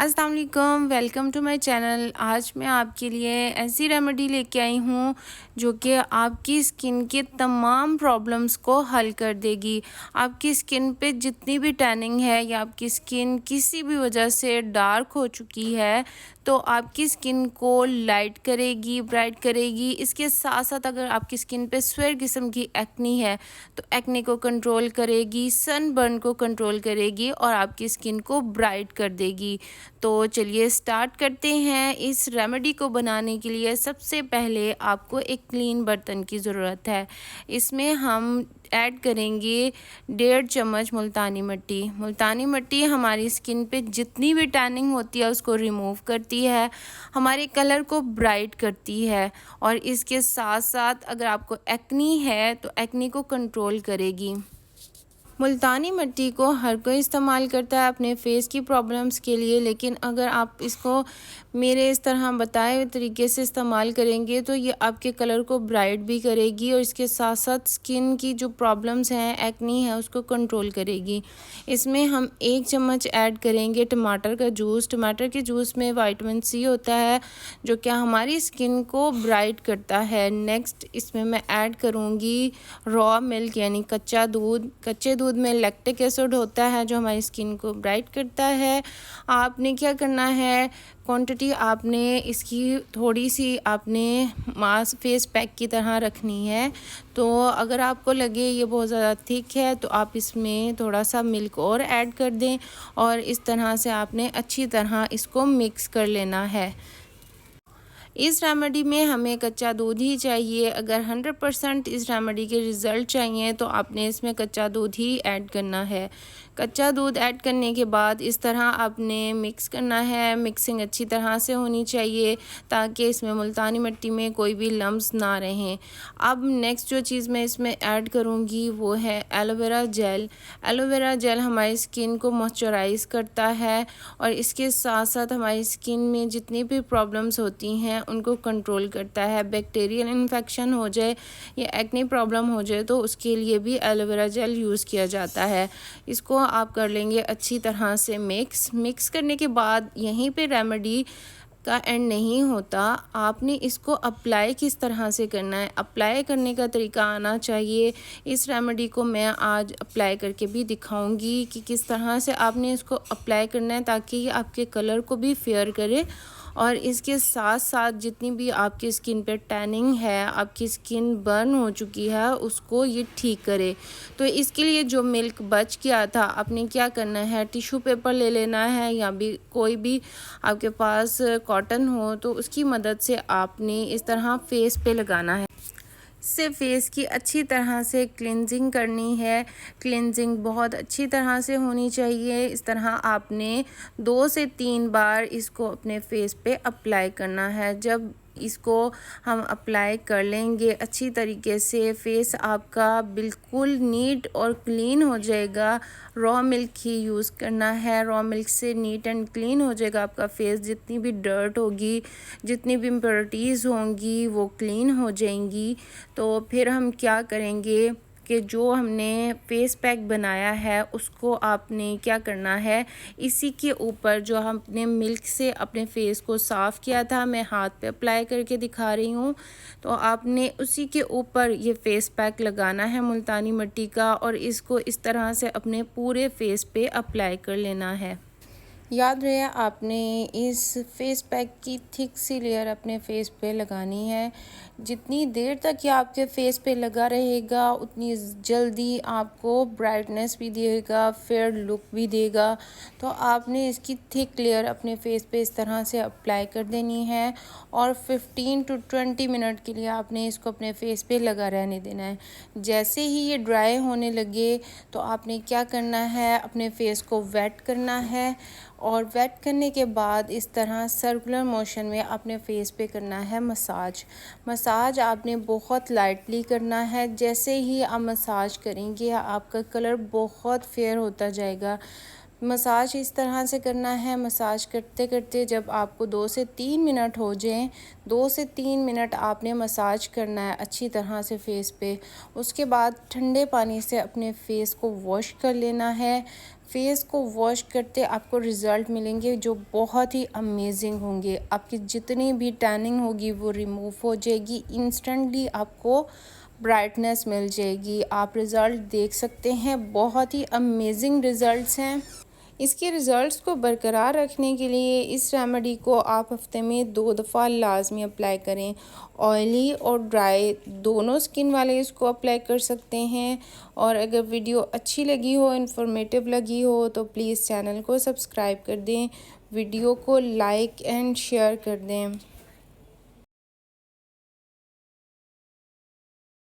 अस्सलाम वालेकुम, welcome to my channel. आज मैं आपके लिए ऐसी रेमेडी लेके आई हूँ जो कि आपकी स्किन के तमाम प्रॉब्लम्स को हल कर देगी। आपकी स्किन पे जितनी भी टैनिंग है या आपकी स्किन किसी भी वजह से डार्क हो चुकी है तो आपकी स्किन को लाइट करेगी, ब्राइट करेगी। इसके साथ साथ अगर आपकी स्किन पे स्वेर किस्म की एक्नी है तो एक्ने को कंट्रोल करेगी, सनबर्न को कंट्रोल करेगी और आपकी स्किन को ब्राइट कर देगी। तो चलिए स्टार्ट करते हैं। इस रेमेडी को बनाने के लिए सबसे पहले आपको एक क्लीन बर्तन की ज़रूरत है। इसमें हम ऐड करेंगे 1.5 चम्मच मुल्तानी मिट्टी। मुल्तानी मिट्टी हमारी स्किन पे जितनी भी टैनिंग होती है उसको रिमूव करती है, हमारे कलर को ब्राइट करती है और इसके साथ साथ अगर आपको एक्नी है तो एक्नी को कंट्रोल करेगी। मुल्तानी मिट्टी को हर कोई इस्तेमाल करता है अपने फेस की प्रॉब्लम्स के लिए, लेकिन अगर आप इसको मेरे इस तरह बताए हुए तरीके से इस्तेमाल करेंगे तो ये आपके कलर को ब्राइट भी करेगी और इसके साथ साथ स्किन की जो प्रॉब्लम्स हैं, एक्नी है, उसको कंट्रोल करेगी। इसमें हम 1 चम्मच ऐड करेंगे टमाटर का जूस। टमाटर के जूस में विटामिन सी होता है जो कि हमारी स्किन को ब्राइट करता है। नेक्स्ट इसमें मैं ऐड करूँगी रॉ मिल्क यानी कच्चा दूध। कच्चे दूध में लैक्टिक एसिड होता है जो हमारी स्किन को ब्राइट करता है। आपने क्या करना है, क्वांटिटी आपने इसकी थोड़ी सी आपने मास्क फेस पैक की तरह रखनी है। तो अगर आपको लगे ये बहुत ज़्यादा थिक है तो आप इसमें थोड़ा सा मिल्क और ऐड कर दें और इस तरह से आपने अच्छी तरह इसको मिक्स कर लेना है। इस रेमेडी में हमें कच्चा दूध ही चाहिए। अगर 100% इस रेमेडी के रिज़ल्ट चाहिए तो आपने इसमें कच्चा दूध ही ऐड करना है। कच्चा दूध ऐड करने के बाद इस तरह आपने मिक्स करना है। मिक्सिंग अच्छी तरह से होनी चाहिए ताकि इसमें मुल्तानी मिट्टी में कोई भी लम्स ना रहें। अब नेक्स्ट जो चीज़ मैं इसमें ऐड करूँगी वो है एलोवेरा जेल। एलोवेरा जेल हमारी स्किन को मॉइस्चराइज़ करता है और इसके साथ साथ हमारी स्किन में जितनी भी प्रॉब्लम्स होती हैं उनको कंट्रोल करता है। बैक्टीरियल इन्फेक्शन हो जाए या एक्ने प्रॉब्लम हो जाए तो उसके लिए भी एलोवेरा जेल यूज़ किया जाता है। इसको आप कर लेंगे अच्छी तरह से मिक्स करने के बाद यहीं पे रेमेडी का एंड नहीं होता। आपने इसको अप्लाई किस तरह से करना है, अप्लाई करने का तरीका आना चाहिए। इस रेमेडी को मैं आज अप्लाई करके भी दिखाऊंगी कि किस तरह से आपने इसको अप्लाई करना है ताकि ये आपके कलर को भी फेयर करे और इसके साथ साथ जितनी भी आपकी स्किन पे टैनिंग है, आपकी स्किन बर्न हो चुकी है, उसको ये ठीक करे। तो इसके लिए जो मिल्क बच गया था आपने क्या करना है, टिश्यू पेपर ले लेना है या भी कोई भी आपके पास कॉटन हो तो उसकी मदद से आपने इस तरह फेस पे लगाना है। इससे फेस की अच्छी तरह से क्लिनजिंग करनी है। क्लिनजिंग बहुत अच्छी तरह से होनी चाहिए। इस तरह आपने 2 से 3 बार इसको अपने फेस पे अप्लाई करना है। जब इसको हम अप्लाई कर लेंगे अच्छी तरीके से, फेस आपका बिल्कुल नीट और क्लीन हो जाएगा। रॉ मिल्क ही यूज़ करना है, रॉ मिल्क से नीट एंड क्लीन हो जाएगा आपका फेस। जितनी भी डर्ट होगी, जितनी भी इम्प्योरिटीज़ होंगी वो क्लीन हो जाएंगी। तो फिर हम क्या करेंगे कि जो हमने फेस पैक बनाया है उसको आपने क्या करना है, इसी के ऊपर जो हमने मिल्क से अपने फेस को साफ़ किया था, मैं हाथ पे अप्लाई करके दिखा रही हूँ, तो आपने उसी के ऊपर ये फेस पैक लगाना है मुल्तानी मिट्टी का और इसको इस तरह से अपने पूरे फेस पे अप्लाई कर लेना है। याद रहे आपने इस फेस पैक की थिक सी लेयर अपने फेस पे लगानी है। जितनी देर तक ये आपके फेस पे लगा रहेगा उतनी जल्दी आपको ब्राइटनेस भी देगा, फेयर लुक भी देगा। तो आपने इसकी थिक लेयर अपने फेस पे इस तरह से अप्लाई कर देनी है और 15 to 20 मिनट के लिए आपने इसको अपने फेस पे लगा रहने देना है। जैसे ही ये ड्राई होने लगे तो आपने क्या करना है, अपने फेस को वेट करना है और वेट करने के बाद इस तरह सर्कुलर मोशन में अपने फेस पे करना है मसाज आपने बहुत लाइटली करना है। जैसे ही आप मसाज करेंगे आपका कलर बहुत फेयर होता जाएगा। मसाज इस तरह से करना है, मसाज करते करते जब आपको 2 से 3 मिनट हो जाएं, 2 से 3 मिनट आपने मसाज करना है अच्छी तरह से फेस पे। उसके बाद ठंडे पानी से अपने फेस को वॉश कर लेना है। फेस को वॉश करते आपको रिज़ल्ट मिलेंगे जो बहुत ही अमेजिंग होंगे। आपकी जितनी भी टैनिंग होगी वो रिमूव हो जाएगी, इंस्टेंटली आपको ब्राइटनेस मिल जाएगी। आप रिज़ल्ट देख सकते हैं, बहुत ही अमेजिंग रिज़ल्ट्स हैं। इसके रिज़ल्ट्स को बरकरार रखने के लिए इस रेमेडी को आप हफ्ते में 2 दफ़ा लाजमी अप्लाई करें। ऑयली और ड्राई दोनों स्किन वाले इसको अप्लाई कर सकते हैं। और अगर वीडियो अच्छी लगी हो, इन्फॉर्मेटिव लगी हो तो प्लीज़ चैनल को सब्सक्राइब कर दें, वीडियो को लाइक एंड शेयर कर दें।